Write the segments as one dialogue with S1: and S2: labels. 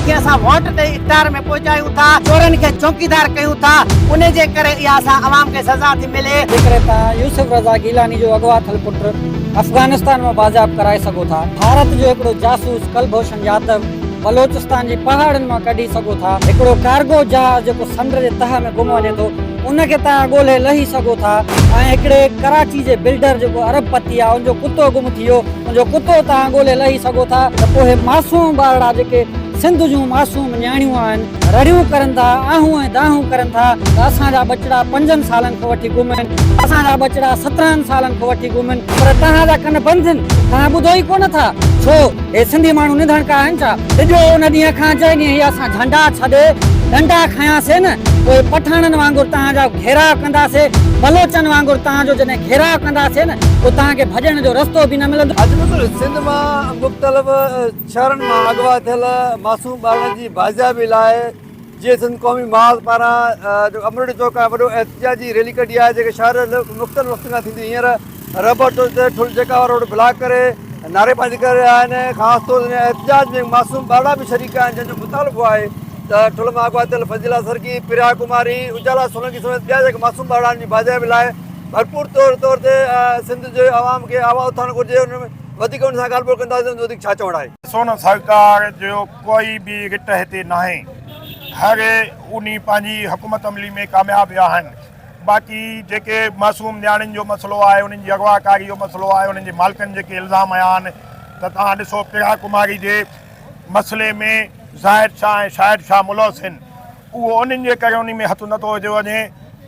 S1: जिनके असां वोट ते इक़्तिदार में पहुचायूं था, चोरनि खे चौकीदार कयूं था, उन जे करे इहा असां अवाम खे सज़ा थी मिले।
S2: जेकॾहिं यूसुफ रज़ा गीलानी जो अगवा थियल पुट अफ़गानिस्तान में बाज़ाब कराए सघो था, भारत जो हिकिड़ो जासूस कुलभूषण यादव बलोचिस्तान जी पहाड़नि मां कढी सघो था, हिकिड़ो कार्गो जहाज जेको समुंड जे तह में गुम वञे थो उनखे तव्हां ॻोल्हे लही सघो था, ऐं हिकिड़े कराची जे बिल्डर जेको अरबपति आहे उनजो कुतो गुम थी वियो, उनजो कुतो तव्हां ॻोल्हे लही सघो था, त पोइ मासूम ॿारड़ा जेके सिंध जूं मासूम न्याणियूं आहिनि रड़ियूं करनि था, आहूं ऐं दाहूं करनि था, त असांजा बचड़ा 5 सालनि खां वठी गुम आहिनि, असांजा बचड़ा 17 सालनि खां वठी गुम आहिनि, पर तव्हांजा कन बंदि आहिनि, तव्हां ॿुधो ई कोन था। छो हे सिंधी माण्हू निधणका आहिनि छा? ॾिजो उन ॾींहं खां चए ॾींहं इहा असां झंडा छॾे डंडा खयासीं न, पोइ पठाणनि वांगुरु तव्हांजा घेराव कंदासीं, बलोचनि वांगुरु तव्हांजो जॾहिं घेराव कंदासीं न, पोइ तव्हांखे भॼण जो रस्तो बि न मिलंदो।
S3: अॼु सिंध मां मुख़्तलिफ़ शहरनि मां अगवा थियल मासूम ॿारनि जी बाज़ियाबी लाइ जीअं सिंध क़ौमी महाज़ पारां जेको अमृत चौक आहे वॾो एहतिजाजी रैली कढी आहे, जेके शहर मुख़्तलिफ़ वक़्त खां थींदी हींअर रबर ते ठुल जेका रोड ब्लॉक करे नारेबाज़ी करे आहिनि। ख़ासि तौर ते एहतिजाज में मासूम ॿारड़ा बि शरीक आहिनि, जंहिंजो मुतालबो आहे त ठुल मां अगवा थियल फज़ीला सरकी, प्रिया कुमारी, उजाला सोलंकी समेत ॿिया जेके मासूम ॿारड़नि जी बाज़ियाबी लाइ भरपूर तौर ते सिंध जे आवाम खे आवाज़ उथारणु घुरिजे। हुन में वधीक हुन सां ॻाल्हि ॿोल कंदासीं, वधीक छा चवणु आहे?
S4: सोन सरकार जो कोई बि रिट हिते नाहे, हर उन पंहिंजी हुकूमत अमली में कामयाबु आहिनि। बाक़ी जेके मासूम न्याणियुनि जो मसइलो आहे, उन्हनि जी अगवाकारी जो मसइलो आहे, उन्हनि जे मालिकनि जेके इल्ज़ाम आया आहिनि, त तव्हां ॾिसो प्रिया कुमारी जे मसइले में ज़ाहिर शाह ऐं शाहिद शाह मुलौस आहिनि, उहो उन्हनि जे करे उन में हथु नथो विझो वञे,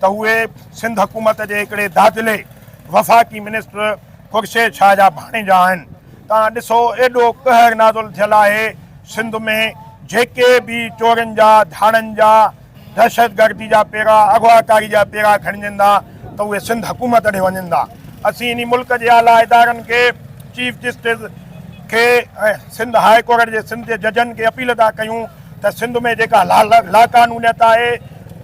S4: त उहे सिंध हुकूमत जे हिकिड़े दाख़िले वफ़ाक़ी मिनिस्टर ख़ुर्शीद शाह जा भाणेजा आहिनि। तव्हां ॾिसो एॾो कहर नाज़ुल थियलु आहे सिंध में, जेके बि चोरनि जा, धाड़नि जा, दहशतगर्दी जा पेरा, अगवाकारी जा पेरा खणिजंदा त उहे सिंध हुकूमत ॾे वञंदा। असीं इन मुल्क जे आला इदारनि खे, चीफ जस्टिस खे ऐं सिंध हाई कोर्ट जे सिंध जे जजनि खे अपील था कयूं त सिंध में जेका लाक़ानूनियत आहे,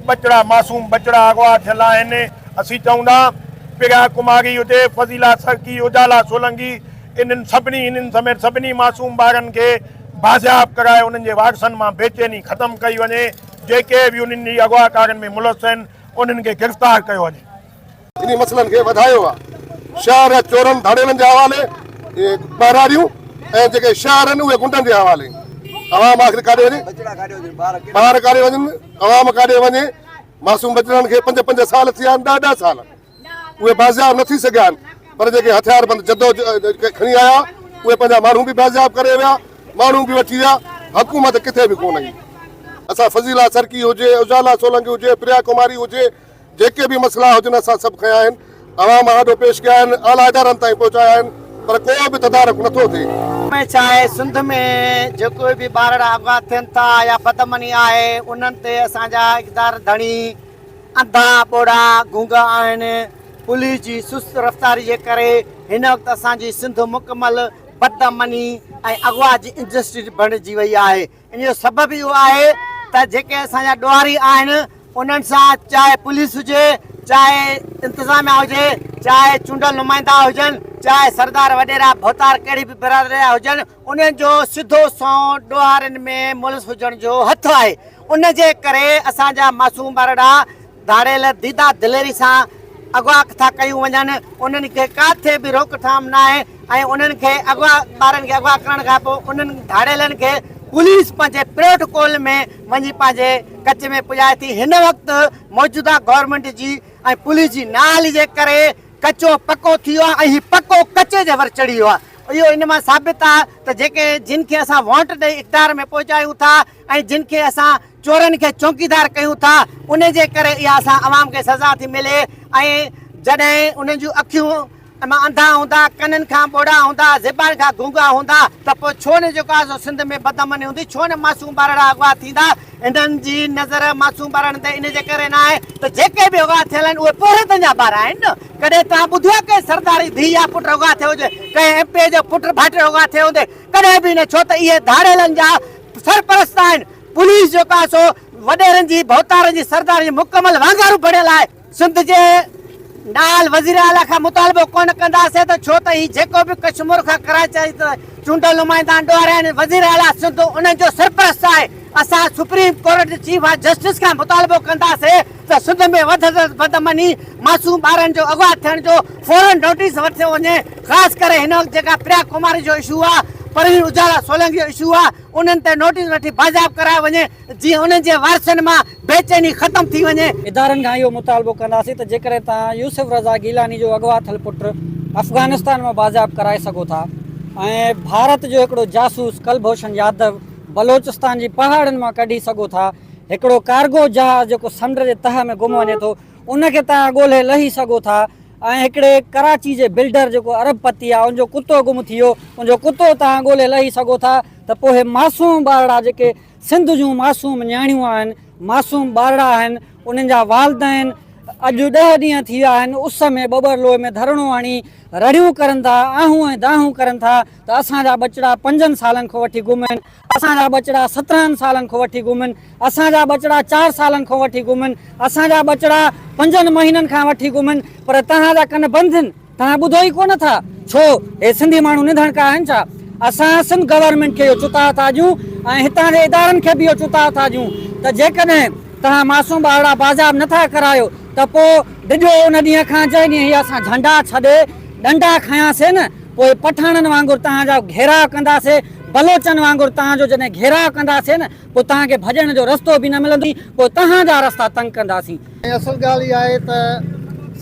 S4: बचड़ा मासूम बचड़ा अगवा थियल आहिनि, असीं चऊं था प्रिया कुमारी हुजे, फज़ीला सरकी, उजाला सोलंकी, इन्हनि समेत सभिनी मासूम ॿारनि खे बाज़ियाब कराए उन्हनि जे वारसनि मां बेचैनी ख़तमु कई वञे, जेके बि उन्हनि जी अगवाकारनि में मुलस आहिनि उन्हनि खे गिरफ़्तार कयो वञे।
S5: इन मसइलनि खे वधायो आहे। शहर चोरनि धाड़ेलनि जे हवाले, ॿाराड़ियूं ऐं जेके शहर आहिनि उहे गुंडनि जे हवाले। अवाम आख़िर काॾे वञे? ॿार काॾे वञनि? अवाम काॾे वञे? मासूम बचड़नि खे 5 साल थी विया आहिनि, 10 साल उहे बाज़ियाब न थी सघिया आहिनि, पर जेके हथियारबंद खणी आया उहे पंहिंजा माण्हू बि बाज़ियाब करे विया, माण्हू बि वठी विया, हुकूमत किथे बि कोन आई। असां फज़ीला सरकी हुजे, उजाला सोलंकी हुजे, प्रिया कुमारी हुजे, जेके बि मसइला हुजनि असां सभु खयां आहिनि, अवाम आॾो पेश कया आहिनि, आला इदारनि ताईं पहुचाया आहिनि, पर को बि तदारक नथो थिए।
S1: छा आहे सिंध में जेको बि ॿारड़ा अगवा थियनि था या बदमनी आहे, उन्हनि ते असांजा इक़्तिदार धणी अंधा ॿोड़ा गूंगा आहिनि। पुलिस जी सुस्त रफ़्तारी जे करे हिन वक़्तु असांजी सिंध मुकमल बदमनी ऐं अगवा जी इंडस्ट्री बणिजी वई आहे। इन जो सबबु इहो आहे त जेके असांजा ॾुआरी आहिनि उन्हनि सां, चाहे पुलिस हुजे, चाहे इंतिज़ामिया हुजे, चाहे चूंडल नुमाइंदा हुजनि, चाहे सरदार वॾेरा भोतार कहिड़ी बि बिरादरी हुजनि, उन्हनि जो सिधो सौ ॾुआरनि में मुलस हुजण जो हथु आहे। उन जे करे असांजा मासूम ॿारड़ा धाड़ेल दीदा दिलेरी सां अगवा था कयूं वञनि, उन्हनि खे किथे बि रोकथाम न आहे, ऐं उन्हनि खे ॿारनि खे अगवा करण खां पोइ उन्हनि धाड़ेलनि खे पुलिस पंहिंजे प्रोटोकॉल में वञी पंहिंजे कच में पुॼाए थी। हिन वक़्तु मौजूदा गवर्नमेंट जी ऐं पुलिस जी नाली जे करे कचो पको थी वियो आहे, ऐं हीउ पको कचे जे वर चढ़ी वियो आहे। इहो इन मां साबित आहे त जेके जिन खे असां वोट ॾेई इक़्तिदार में पहुचायूं था ऐं जिन खे असां चोरनि खे चौकीदार कयूं था, उन जे करे इहा असां अवाम खे सज़ा थी मिले। ऐं जॾहिं उन्हनि जूं अखियूं मां अंधा हूंदा, कननि खां ॿोड़ा हूंदा, ज़बान खां गूंगा हूंदा, त पोइ छो न जेको आहे सिंध में बदमनी हूंदी, छो न मासूम ॿारड़ा अगवा थींदा? इन्हनि जी नज़र मासूम ॿारनि ते इन जे करे न आहे त जेके बि अगवा थियल आहिनि उहे पोरतनि जा ॿार आहिनि न। कॾहिं तव्हां ॿुधो आहे कंहिं सरदारी धीउ या पुटु अगवा थियो हुजे, कंहिं MP जो पुटु भाइटियो अगवा थियो हूंदे? कॾहिं बि न, छो त इहे धाड़ेलनि जा सरपरस्त आहिनि। पुलिस जेको आहे सो वॾेरनि जी, भोतारनि जी, सरदार जी मुकमल वांगारू बणियल आहे। सिंध जे नाल वज़ीर आला खां मुतालबो कोन कंदासीं त छो त ही जेको बि कश्मीर खां कराची चूंडल नुमाइंदा ॾोहारिया आहिनि वज़ीर आला सिंध उन्हनि जो सरपरस्त आहे। असां सुप्रीम कोर्ट जे चीफ जस्टिस खां मुतालबो कंदासीं त सिंध में बदमनी मासूम ॿारनि जो अगवा थियण जो फौरन नोटिस वरितो वञे। ख़ासि करे हिन वक़्तु जेका प्रिया कुमारी जो इशू आहे, परवीन उजाला सोलंकी जो इशू आहे, उन्हनि ते नोटिस वठी बाज़ाब कराए वञे जीअं उन्हनि जे वारसनि मां बेचैनी ख़तम थी वञे।
S2: इदारनि खां इहो मुतालबो कंदासीं त जेकॾहिं तव्हां यूसुफ रज़ा गीलानी जो अगवा थियल पुटु अफ़गानिस्तान में बाज़ाब कराए सघो था ऐं भारत जो हिकिड़ो जासूस कुलभूषण यादव बलोचिस्तान जी पहाड़नि मां कढी सघो था, हिकिड़ो कार्गो जहाज़ जेको समुंड जे तह में गुम वञे थो उनखे तव्हां ॻोल्हे लही सघो था ऐं हिकिड़े कराची जे बिल्डर जेको अरबपति आहे उनजो कुतो गुम थी वियो, उनजो कुतो तव्हां ॻोल्हे लही सघो था त पोइ हे मासूम ॿारड़ा जेके सिंध जूं मासूम नियाणियूं आहिनि, मासूम ॿारड़ा आहिनि, उन्हनि जा वालिदैन अॼु 10 ॾींहं थी विया आहिनि उस में ॿ लोहे में धरणो हणी रड़ियूं करनि था, आहूं ऐं दाहूं करनि था त असांजा बचड़ा 5 सालनि खां वठी गुम आहिनि, असांजा बचड़ा 17 सालनि खां वठी गुम आहिनि, असांजा बचड़ा 4 सालनि खां वठी गुम आहिनि, असांजा बचड़ा 5 महीननि खां वठी गुम आहिनि। पर तव्हांजा कन बंदि आहिनि, तव्हां ॿुधो ई कोन था छो हे सिंधी माण्हू निधण का आहिनि छा? असां सिंध गवर्नमेंट खे इहो चुता था ॾियूं ऐं हितां जे इदारनि खे बि इहो चुता था ॾियूं त जेकॾहिं तव्हां मासूम ॿारड़ा बाज़ाब नथा करायो त पोइ ॾिजो उन ॾींहं खां जंहिं ॾींहुं हीअ असां झंडा छॾे डंडा खयासीं न, पोइ पठाणनि वांगुरु तव्हांजा घेराव कंदासीं, बलोचनि वांगुरु तव्हांजो जॾहिं घेराव कंदासीं न पोइ तव्हांखे भॼण जो रस्तो बि न मिलंदी, पोइ तव्हांजा रस्ता तंग कंदासीं।
S6: ऐं असुल ॻाल्हि इहा आहे त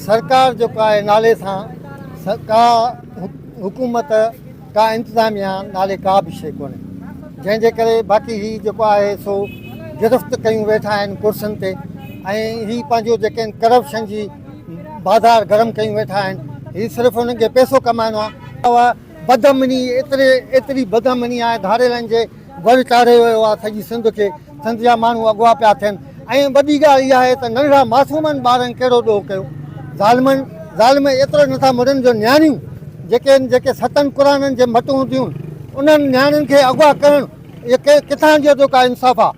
S6: सरकार जेको आहे नाले सां का हुकूमत का इंतिज़ामिया नाले का बि शइ कोन्हे, जंहिंजे करे बाक़ी ही जेको आहे सो गिरफ़्त कयूं वेठा आहिनि कुर्सियुनि ते ऐं ही पंहिंजो जेके आहिनि करप्शन जी बाज़ार गरम कयूं वेठा आहिनि, ही सिर्फ़ु उन्हनि खे पैसो कमाइणो आहे। बदमनी एतिरी बदमनी आहे, धारेलनि जे वर चाढ़े वियो आहे सॼी सिंध खे, सिंध जा माण्हू अॻुवा पिया थियनि। ऐं वॾी ॻाल्हि इहा आहे त नंढड़ा मासूमनि ॿारनि कहिड़ो ॾोह कयो, ज़ालिम एतिरो नथा मरनि जो नियाणियूं जेके आहिनि जेके सतनि क़ुराननि जे मटूं हूंदियूं उन्हनि नियाणियुनि खे अॻुवा करणु इहो किथां जो जेको आहे इंसाफ़ आहे,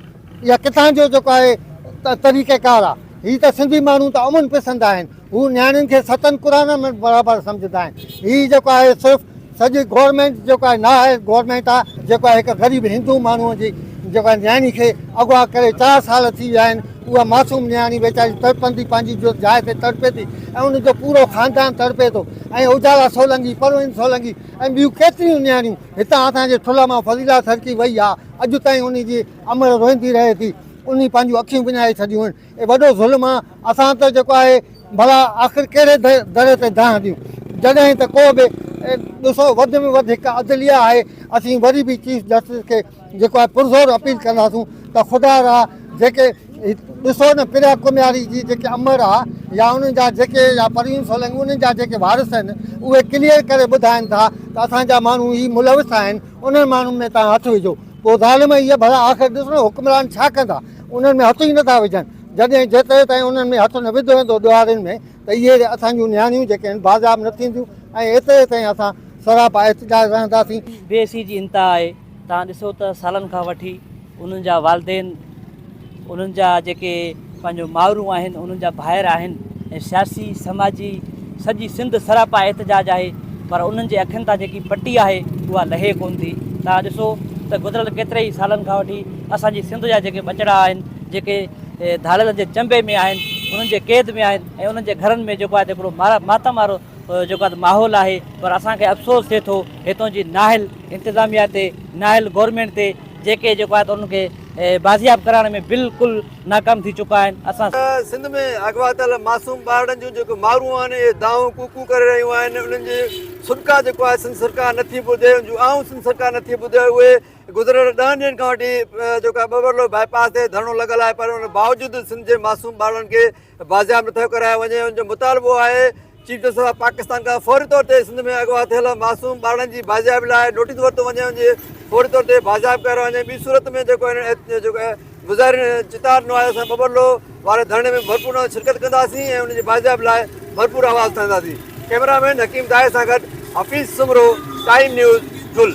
S6: या किथां जो जेको आहे तरीक़ेकार आहे। हीअ त सिंधी माण्हू त अमुन पसंदि आहिनि, हू नियाणियुनि खे सतनि क़ुरान में बराबरि सम्झंदा आहिनि। हीअ जेको आहे सिर्फ़ु सॼी गवर्नमेंट जेको आहे न आहे, गवर्नमेंट आहे जेको आहे हिकु ग़रीब हिंदू माण्हूअ जी जेको आहे नियाणी खे अॻुवा करे 4 साल थी विया आहिनि, उहा मासूम नियाणी वेचारी तड़पंदी पंहिंजी जो जाइ ते तड़पे थी ऐं उनजो पूरो ख़ानदान तड़पे थो। ऐं उजाला सोलंकी, परवीन सोलंकी ऐं ॿियूं केतिरियूं नियाणियूं हितां असांजे ठुला मां फज़ीला सरकी वई आहे, अॼु ताईं उनजी अमर रोईंदी रहे थी, उन पंहिंजूं अखियूं विञाए छॾियूं आहिनि। ऐं वॾो ज़ुल्म आहे, असां त जेको आहे भला आख़िर कहिड़े दर ते दाह ॾियूं जॾहिं त को बि ॾिसो वधि में वधि हिकु अदलिया आहे। असीं वरी बि चीफ जस्टिस खे जेको आहे पुरज़ोर अपील कंदासूं त ख़ुदा रहा जेके ॾिसो न प्रिया कुमारी जी जेके अमर आहे या उन्हनि जा जेके या परवीन सोलंकी उन्हनि जा जेके वारिस आहिनि उहे क्लियर करे ॿुधाइनि था त असांजा माण्हू ही मुलविस आहिनि, उन्हनि माण्हुनि में तव्हां हथु विझो। पोइ ज़ालिम इहे भला आख़िर ॾिसो न हुकुमरान छा कंदा, उन्हनि में हथु ई नथा विझनि। जॾहिं जेतिरे ताईं उन्हनि में हथु न विधो वेंदो ॾियारियुनि में त इहे असांजूं नियाणियूं जेके आहिनि बाज़ाब न थींदियूं ऐं एतिरे ताईं असां सरापा एहतिजाज रहंदासीं।
S7: बेसी जी इंता आहे, तव्हां ॾिसो त सालनि खां वठी उन्हनि जा वालदेन, उन्हनि जा जेके पंहिंजो मावरूं आहिनि, उन्हनि जा भाइर आहिनि ऐं सियासी समाजी सॼी सिंध सरापा एहतिजाज आहे, पर उन्हनि जे अखियुनि तां जेकी पटी आहे उहा लहे कोन थी। तव्हां ॾिसो त गुज़िरियल केतिरे ई सालनि खां वठी असांजी सिंध जा जेके बचड़ा आहिनि जेके धाड़ेलनि जे चंबे में आहिनि, उन्हनि जे क़ैद में आहिनि ऐं उन्हनि जे घरनि में जेको आहे हिकिड़ो मातम वारो जेको आहे माहौल आहे। पर असांखे अफ़सोस थिए थो हितां जी नाहिल इंतिज़ामिया ते, नाहिल गवर्नमेंट ते जेके जेको आहे त उनखे बाज़ियाब कराइण में बिल्कुलु नाकाम थी चुका आहिनि। असां
S3: सिंध में अगवा थियल मासूम ॿारनि जूं जेको मारूं आहिनि इहे दाऊं कूकू करे रहियूं आहिनि, उन्हनि जी सुनका जेको आहे सिंध सरकार नथी ॿुधे, जूं आऊं सिंध सरकार नथी ॿुधे। उहे गुज़िरियल 10 ॾींहंनि खां वठी जेको आहे बबरलो बाईपास ते धरणो लॻल आहे, पर उन बावजूदि सिंध जे मासूम ॿारनि खे बाज़ियाब नथो करायो वञे। उनजो मुतालबो आहे चीफ जस्टिस ऑफ पाकिस्तान खां फौरी तौर ते सिंध में अगवा थियल मासूम ॿारनि जी बाज़ियाबी लाइ नोटिस वरितो वञे, उनजे फौरी तौर ते बाज़ियाब कयो वञे। ॿी सूरत में जेको आहे गुज़ारे चितार नो आहे असां बबरलो वारे धरणे में भरपूर शिरकत कंदासीं ऐं उनजी बाज़ियाब लाइ भरपूर आवाज़ खणंदासीं। कैमरामैन हकीम दाए सां गॾु हफ़ीज़ सुमरो, टाइम न्यूज़, जुल।